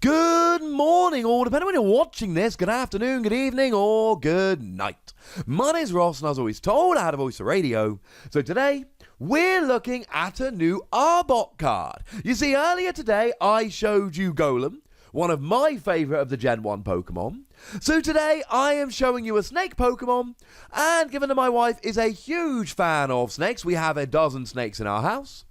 Good morning, or depending on when you're watching this, good afternoon, good evening, or good night. My name's Ross, and as always told, I had a voice of radio. So today, we're looking at a new Arbok card. You see, earlier today, I showed you Golem, one of my favourite of the Gen 1 Pokemon. So today, I am showing you a snake Pokemon, and given that my wife is a huge fan of snakes, we have a dozen snakes in our house.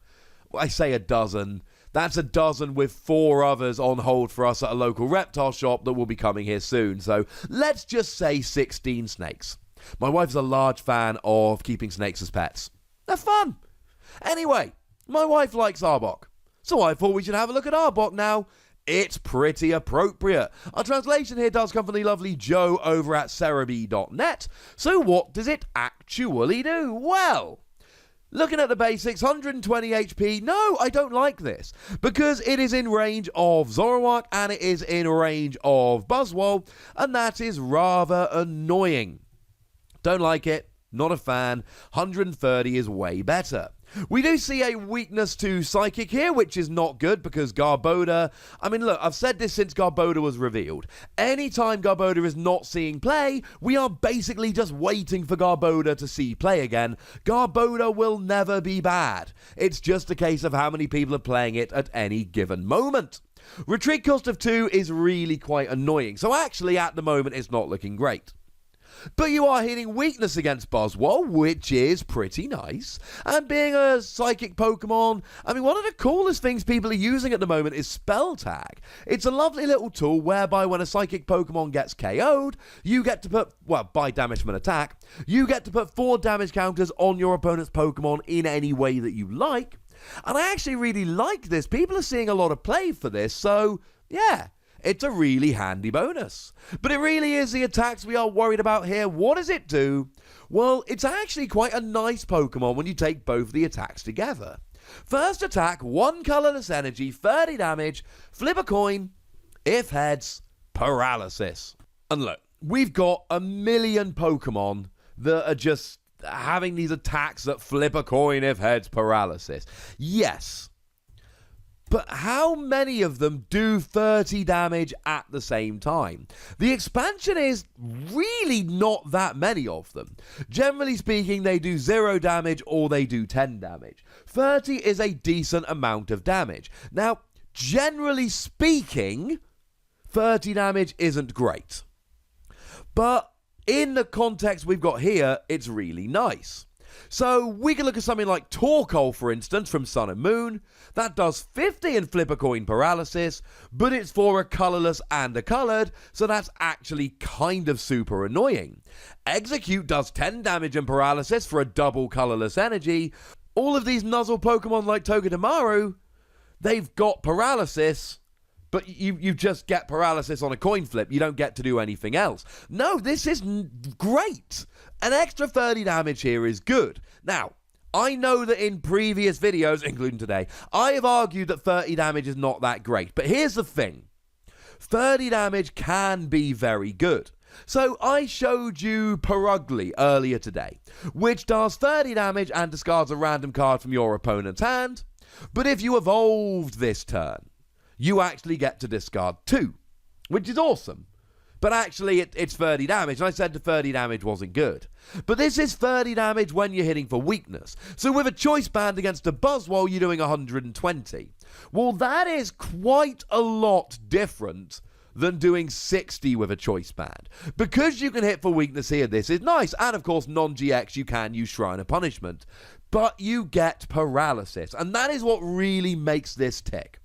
I say a dozen. That's a dozen with 4 others on hold for us at a local reptile shop that will be coming here soon. So let's just say 16 snakes. My wife's a large fan of keeping snakes as pets. They're fun. Anyway, my wife likes Arbok, so I thought we should have a look at Arbok now. It's pretty appropriate. Our translation here does come from the lovely Joe over at Cerebi.net. So what does it actually do? Well, looking at the basics, 120 HP. No, I don't like this, because it is in range of Zoroark and it is in range of Buzzwole, and that is rather annoying. Don't like it, not a fan. 130 is way better. We do see a weakness to Psychic here, which is not good, because Garbodor, I mean, look, I've said this since Garbodor was revealed. Anytime Garbodor is not seeing play, we are basically just waiting for Garbodor to see play again. Garbodor will never be bad. It's just a case of how many people are playing it at any given moment. Retreat cost of 2 is really quite annoying, so actually at the moment it's not looking great. But you are hitting weakness against Buzzwole, which is pretty nice. And being a psychic Pokemon, I mean, one of the coolest things people are using at the moment is Spell Tag. It's a lovely little tool whereby when a psychic Pokemon gets KO'd, you get to put, well, by damage from an attack, you get to put 4 damage counters on your opponent's Pokemon in any way that you like. And I actually really like this. People are seeing a lot of play for this, so yeah. It's a really handy bonus. But it really is the attacks we are worried about here. What does it do? Well, it's actually quite a nice Pokemon when you take both the attacks together. First attack, 1 colourless energy, 30 damage, flip a coin, if heads, paralysis. And look, we've got a million Pokemon that are just having these attacks that flip a coin, if heads, paralysis. Yes. But how many of them do 30 damage at the same time? The expansion is really not that many of them. Generally speaking, they do 0 damage or they do 10 damage. 30 is a decent amount of damage. Now, generally speaking, 30 damage isn't great. But in the context we've got here, it's really nice. So we can look at something like Torkoal, for instance, from Sun and Moon. That does 50 in flip a coin paralysis, but it's for a colourless and a coloured, so that's actually kind of super annoying. Execute does 10 damage in paralysis for a double colourless energy. All of these nuzzle Pokemon like Togedemaru, they've got paralysis, but you just get paralysis on a coin flip. You don't get to do anything else. No, this is great. An extra 30 damage here is good. Now, I know that in previous videos, including today, I have argued that 30 damage is not that great. But here's the thing. 30 damage can be very good. So I showed you Perugly earlier today, which does 30 damage and discards a random card from your opponent's hand. But if you evolved this turn, you actually get to discard 2, which is awesome. But actually, it's 30 damage, and I said the 30 damage wasn't good. But this is 30 damage when you're hitting for weakness. So with a choice band against a Buzzwole, you're doing 120. Well, that is quite a lot different than doing 60 with a choice band. Because you can hit for weakness here, this is nice. And of course, non-GX, you can use Shrine of Punishment. But you get paralysis, and that is what really makes this tick.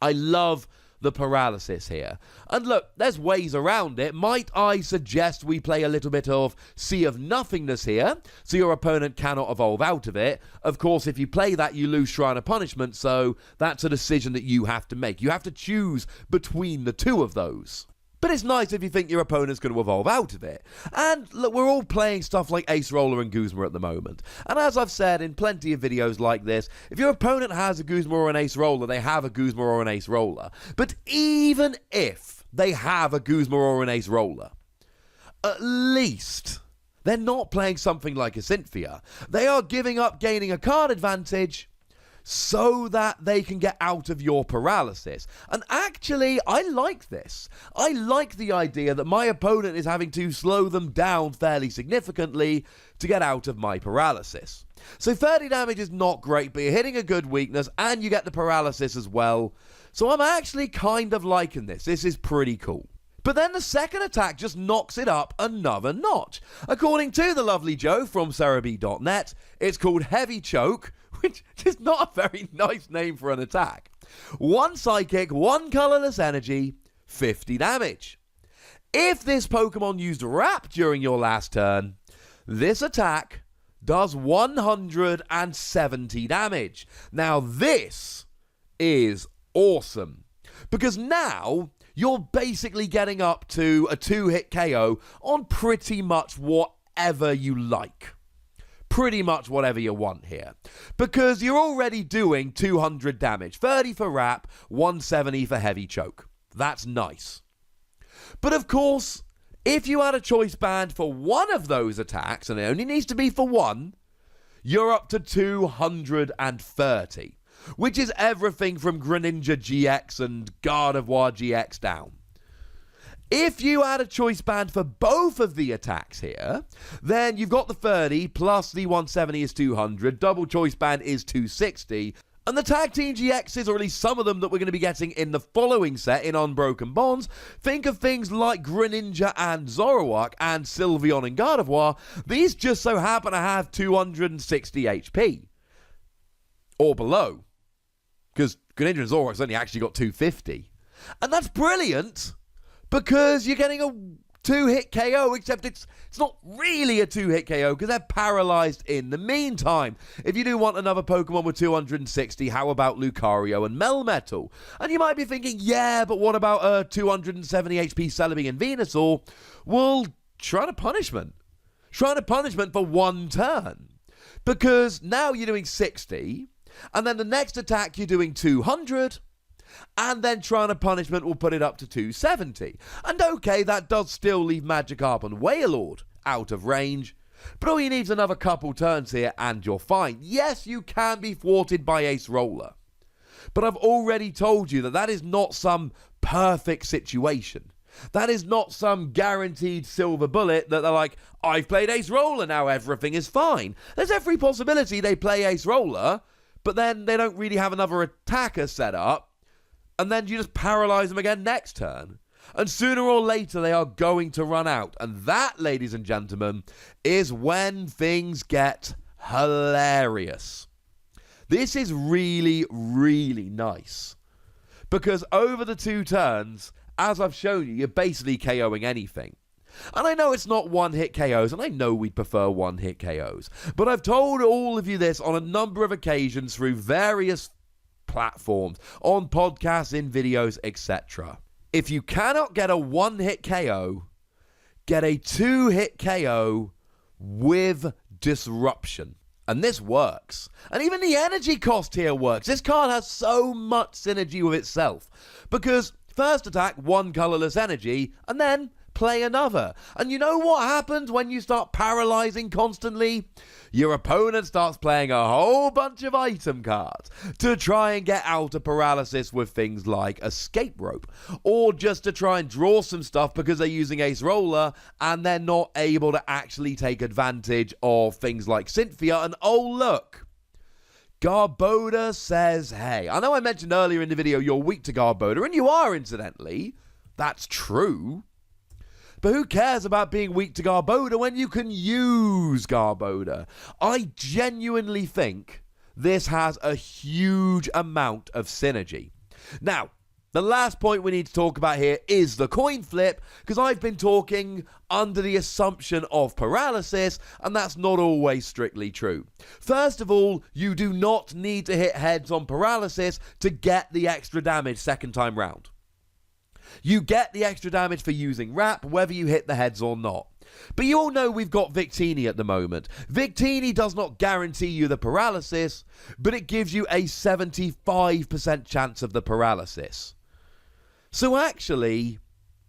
I love the paralysis here. And look, there's ways around it. Might I suggest we play a little bit of Sea of Nothingness here, so your opponent cannot evolve out of it? Of course, if you play that, you lose Shrine of Punishment, so that's a decision that you have to make. You have to choose between the two of those. But it's nice if you think your opponent's going to evolve out of it. And look, we're all playing stuff like Ace Roller and Guzma at the moment. And as I've said in plenty of videos like this, if your opponent has a Guzma or an Ace Roller, they have a Guzma or an Ace Roller. But even if they have a Guzma or an Ace Roller, at least they're not playing something like a Cynthia. They are giving up gaining a card advantage so that they can get out of your paralysis. And actually, I like this. I like the idea that my opponent is having to slow them down fairly significantly to get out of my paralysis. So 30 damage is not great, but you're hitting a good weakness and you get the paralysis as well. So I'm actually kind of liking this. This is pretty cool. But then the second attack just knocks it up another notch. According to the lovely Joe from Cerebi.net, it's called Heavy Choke, which is not a very nice name for an attack. 1 psychic, 1 colorless energy, 50 damage. If this Pokemon used Wrap during your last turn, this attack does 170 damage. Now this is awesome, because now you're basically getting up to a 2-hit KO on pretty much whatever you like. Pretty much whatever you want here. Because you're already doing 200 damage. 30 for Wrap, 170 for Heavy Choke. That's nice. But of course, if you had a choice band for one of those attacks, and it only needs to be for one, you're up to 230. Which is everything from Greninja GX and Gardevoir GX down. If you had a choice band for both of the attacks here, then you've got the 30 plus the 170 is 200, double choice band is 260, and the Tag Team GXs, or at least some of them that we're going to be getting in the following set in Unbroken Bonds, think of things like Greninja and Zoroark and Sylveon and Gardevoir. These just so happen to have 260 HP. Or below. Because Greninja and Zoroark's only actually got 250. And that's brilliant, because you're getting a 2-hit KO, except it's not really a 2-hit KO, because they're paralyzed in the meantime. If you do want another Pokemon with 260, how about Lucario and Melmetal? And you might be thinking, yeah, but what about a 270 HP Celebi and Venusaur? Well, try to punishment. Try to punishment for one turn. Because now you're doing 60... and then the next attack you're doing 200, and then Trying to Punishment will put it up to 270. And okay, that does still leave Magikarp and Wailord out of range, but all you need is another couple turns here and you're fine. Yes, you can be thwarted by Ace Roller, but I've already told you that that is not some perfect situation. That is not some guaranteed silver bullet that they're like, I've played Ace Roller, now everything is fine. There's every possibility they play Ace Roller, but then they don't really have another attacker set up, and then you just paralyze them again next turn. And sooner or later, they are going to run out. And that, ladies and gentlemen, is when things get hilarious. This is really, really nice. Because over the 2 turns, as I've shown you, you're basically KOing anything. And I know it's not one-hit KOs, and I know we'd prefer one-hit KOs, but I've told all of you this on a number of occasions through various platforms, on podcasts, in videos, etc. If you cannot get a one-hit KO, get a 2-hit KO with disruption. And this works. And even the energy cost here works. This card has so much synergy with itself. Because first attack, 1 colorless energy, and then play another. And you know what happens when you start paralyzing constantly? Your opponent starts playing a whole bunch of item cards to try and get out of paralysis with things like Escape Rope, or just to try and draw some stuff because they're using Ace Roller and they're not able to actually take advantage of things like Cynthia. And oh look, Garboda says, hey, I know I mentioned earlier in the video you're weak to Garboda, and you are, incidentally. That's true. But who cares about being weak to Garboda when you can use Garboda? I genuinely think this has a huge amount of synergy. Now, the last point we need to talk about here is the coin flip, because I've been talking under the assumption of paralysis, and that's not always strictly true. First of all, you do not need to hit heads on paralysis to get the extra damage second time round. You get the extra damage for using Wrap, whether you hit the heads or not. But you all know we've got Victini at the moment. Victini does not guarantee you the paralysis, but it gives you a 75% chance of the paralysis. So actually,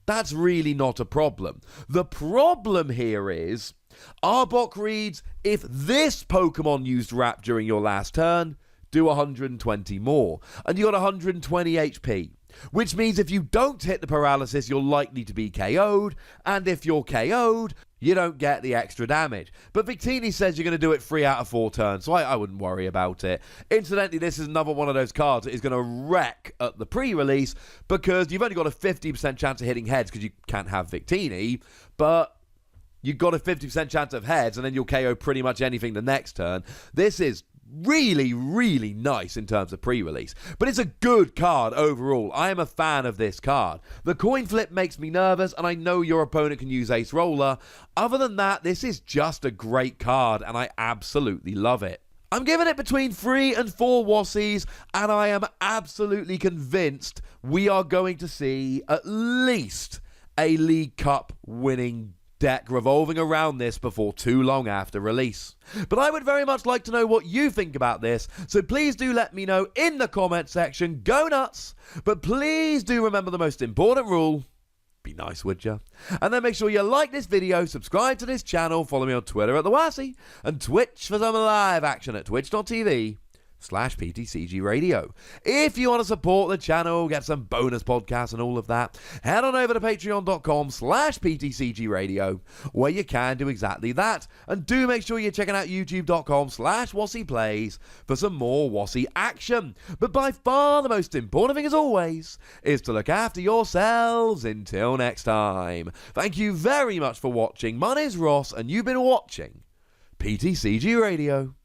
that's really not a problem. The problem here is, Arbok reads, if this Pokemon used Wrap during your last turn, do 120 more. And you got 120 HP. Which means if you don't hit the paralysis, you're likely to be KO'd. And if you're KO'd, you don't get the extra damage. But Victini says you're going to do it 3 out of 4 turns, so I wouldn't worry about it. Incidentally, this is another one of those cards that is going to wreck at the pre-release because you've only got a 50% chance of hitting heads because you can't have Victini, but you've got a 50% chance of heads and then you'll KO pretty much anything the next turn. This is really, really nice in terms of pre-release. But it's a good card overall. I am a fan of this card. The coin flip makes me nervous, and I know your opponent can use Ace Roller. Other than that, this is just a great card, and I absolutely love it. I'm giving it between 3 and 4 Wassies, and I am absolutely convinced we are going to see at least a League Cup winning deck revolving around this before too long after release. But I would very much like to know what you think about this, so please do let me know in the comment section. Go nuts! But please do remember the most important rule. Be nice, would ya? And then make sure you like this video, subscribe to this channel, follow me on Twitter at @TheWassie, and Twitch for some live action at twitch.tv/PTCGRadio. If you want to support the channel, get some bonus podcasts and all of that, head on over to patreon.com/PTCGRadio, where you can do exactly that. And do make sure you're checking out youtube.com/WassiePlays for some more Wassie action. But by far the most important thing, as always, is to look after yourselves. Until next time, thank you very much for watching. My name's Ross, and you've been watching PTCG Radio.